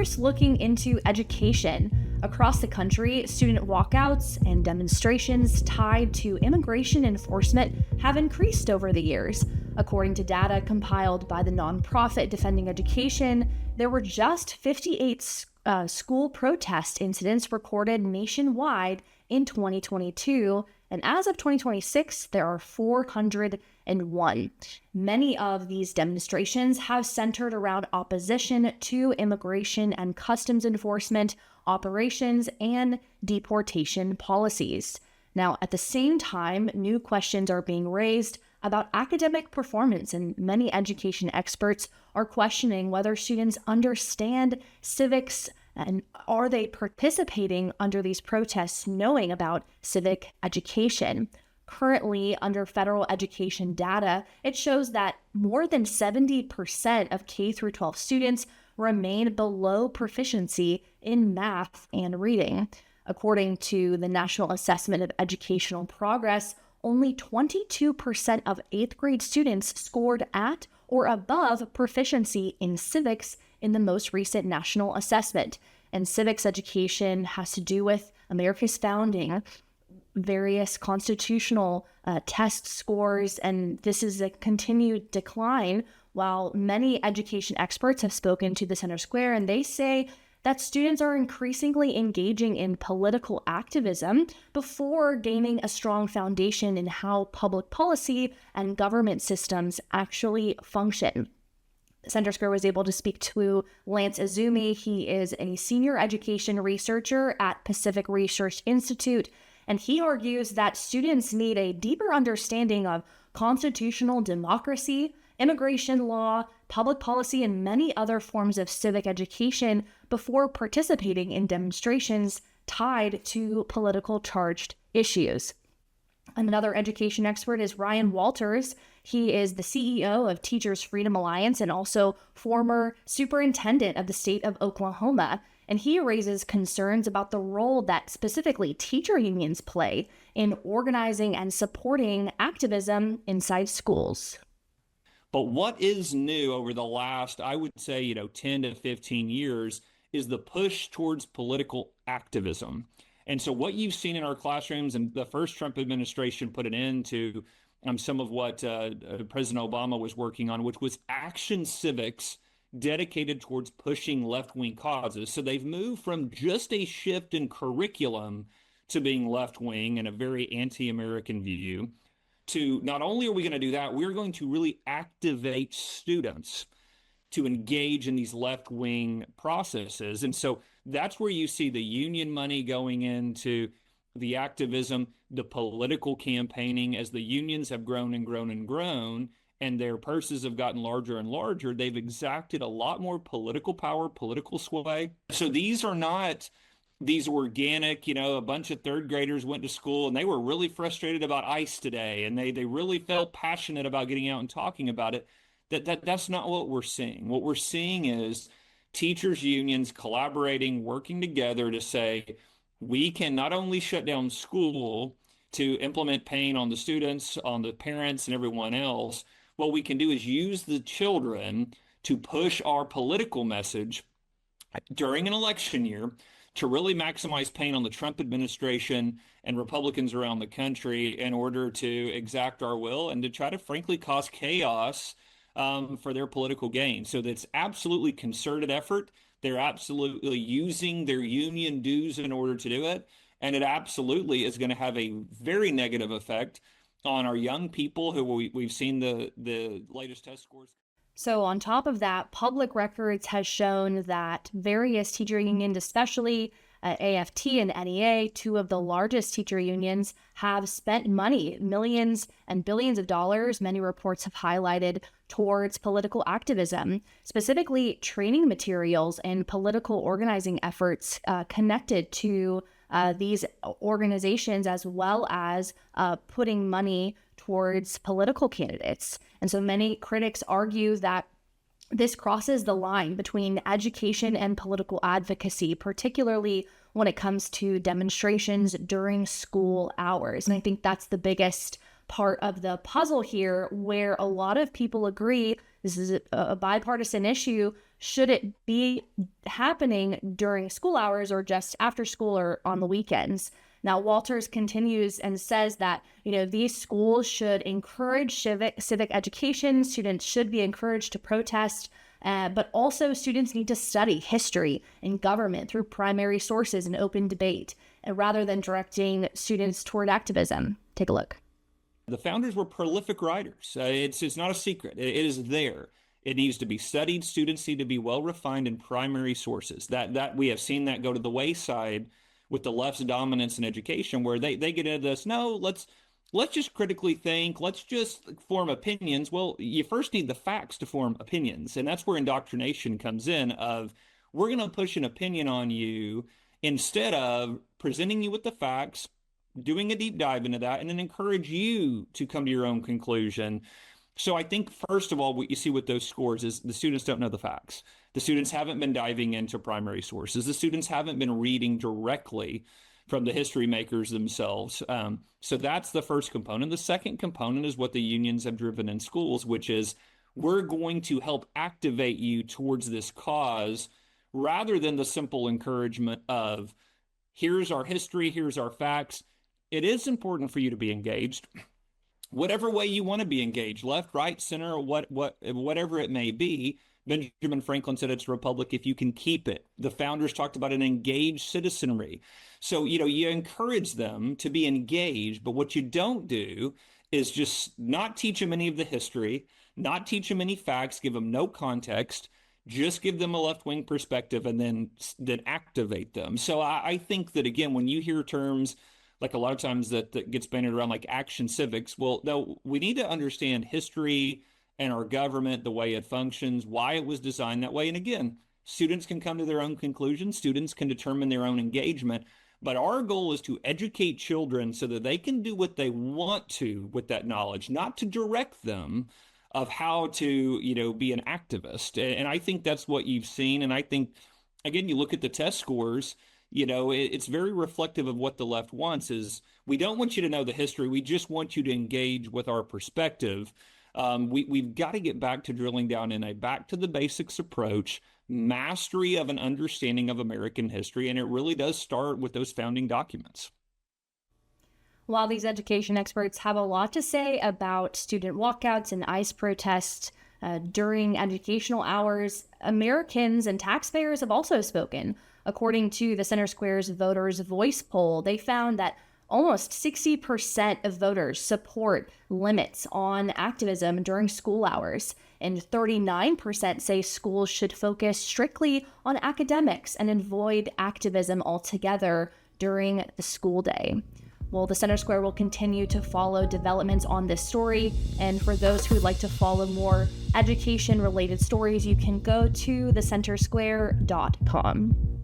first looking into education. Across the country, student walkouts and demonstrations tied to immigration enforcement have increased over the years. According to data compiled by the nonprofit Defending Education, there were just 58 school protest incidents recorded nationwide in 2022, and as of 2026, there are 401. Many of these demonstrations have centered around opposition to immigration and customs enforcement operations and deportation policies. Now, at the same time, new questions are being raised about academic performance, and many education experts are questioning whether students understand civics and are they participating under these protests knowing about civic education. Currently, under federal education data, it shows that more than 70% of K-12 students remain below proficiency in math and reading. According to the National Assessment of Educational Progress, only 22% of 8th grade students scored at or above proficiency in civics in the most recent national assessment. And civics education has to do with America's founding, various constitutional test scores, and this is a continued decline. While many education experts have spoken to the Center Square, and they say that students are increasingly engaging in political activism before gaining a strong foundation in how public policy and government systems actually function. The Center Square was able to speak to Lance Izumi. He is a senior education researcher at Pacific Research Institute, and he argues that students need a deeper understanding of constitutional democracy, immigration law, public policy, and many other forms of civic education before participating in demonstrations tied to political charged issues. Another education expert is Ryan Walters. He is the CEO of Teachers Freedom Alliance and also former superintendent of the state of Oklahoma. And he raises concerns about the role that specifically teacher unions play in organizing and supporting activism inside schools. But what is new over the last, I would say, 10 to 15 years is the push towards political activism. And so what you've seen in our classrooms, and the first Trump administration put an end to some of what President Obama was working on, which was action civics dedicated towards pushing left-wing causes. So they've moved from just a shift in curriculum to being left-wing and a very anti-American view to not only are we going to do that, we're going to really activate students to engage in these left-wing processes. And so that's where you see the union money going into the activism, the political campaigning. As the unions have grown and grown and grown, and their purses have gotten larger and larger, they've exacted a lot more political power, political sway. So these are not these organic, a bunch of third graders went to school and they were really frustrated about ICE today, and they really felt passionate about getting out and talking about it. That's not what we're seeing. What we're seeing is teachers unions collaborating, working together to say, we can not only shut down school to implement pain on the students, on the parents, and everyone else. What we can do is use the children to push our political message during an election year to really maximize pain on the Trump administration and Republicans around the country in order to exact our will and to try to, frankly, cause chaos for their political gain. So that's absolutely concerted effort. They're absolutely using their union dues in order to do it. And it absolutely is going to have a very negative effect on our young people who we've seen the latest test scores. So on top of that, public records has shown that various teacher unions, especially AFT and NEA, two of the largest teacher unions, have spent money, millions and billions of dollars, many reports have highlighted, towards political activism, specifically training materials and political organizing efforts connected to these organizations, as well as putting money towards political candidates. And so many critics argue that this crosses the line between education and political advocacy, particularly when it comes to demonstrations during school hours. And I think that's the biggest part of the puzzle here, where a lot of people agree this is a bipartisan issue. should it be happening during school hours or just after school or on the weekends? Now, Walters continues and says that, these schools should encourage civic education. Students should be encouraged to protest, but also students need to study history and government through primary sources and open debate, rather than directing students toward activism. Take a look. The founders were prolific writers. It's not a secret. It is there. It needs to be studied. Students need to be well refined in primary sources. That we have seen that go to the wayside with the left's dominance in education, where they get into this. No, let's just critically think. Let's just form opinions. Well, you first need the facts to form opinions, and that's where indoctrination comes in. Of we're going to push an opinion on you instead of presenting you with the facts, doing a deep dive into that, and then encourage you to come to your own conclusion. So I think, first of all, what you see with those scores is the students don't know the facts. The students haven't been diving into primary sources. The students haven't been reading directly from the history makers themselves. So that's the first component. The second component is what the unions have driven in schools, which is we're going to help activate you towards this cause rather than the simple encouragement of here's our history, here's our facts. It is important for you to be engaged. Whatever way you want to be engaged, left, right, center, whatever it may be. Benjamin Franklin said it's a republic if you can keep it. The founders talked about an engaged citizenry. So, you encourage them to be engaged, but what you don't do is just not teach them any of the history, not teach them any facts, give them no context, just give them a left-wing perspective and then activate them. So I think that, again, when you hear terms like a lot of times that gets bandied around like action civics. Well, no, we need to understand history and our government, the way it functions, why it was designed that way. And again, students can come to their own conclusions. Students can determine their own engagement. But our goal is to educate children so that they can do what they want to with that knowledge, not to direct them of how to, be an activist. And I think that's what you've seen. And I think, again, you look at the test scores, it's very reflective of what the left wants is we don't want you to know the history. We just want you to engage with our perspective. We've got to get back to drilling down in a back to the basics approach, mastery of an understanding of American history. And it really does start with those founding documents. While these education experts have a lot to say about student walkouts and ICE protests during educational hours, Americans and taxpayers have also spoken. According to the Center Square's Voters' Voice poll, they found that almost 60% of voters support limits on activism during school hours, and 39% say schools should focus strictly on academics and avoid activism altogether during the school day. Well, the Center Square will continue to follow developments on this story, and for those who would like to follow more education-related stories, you can go to thecentersquare.com.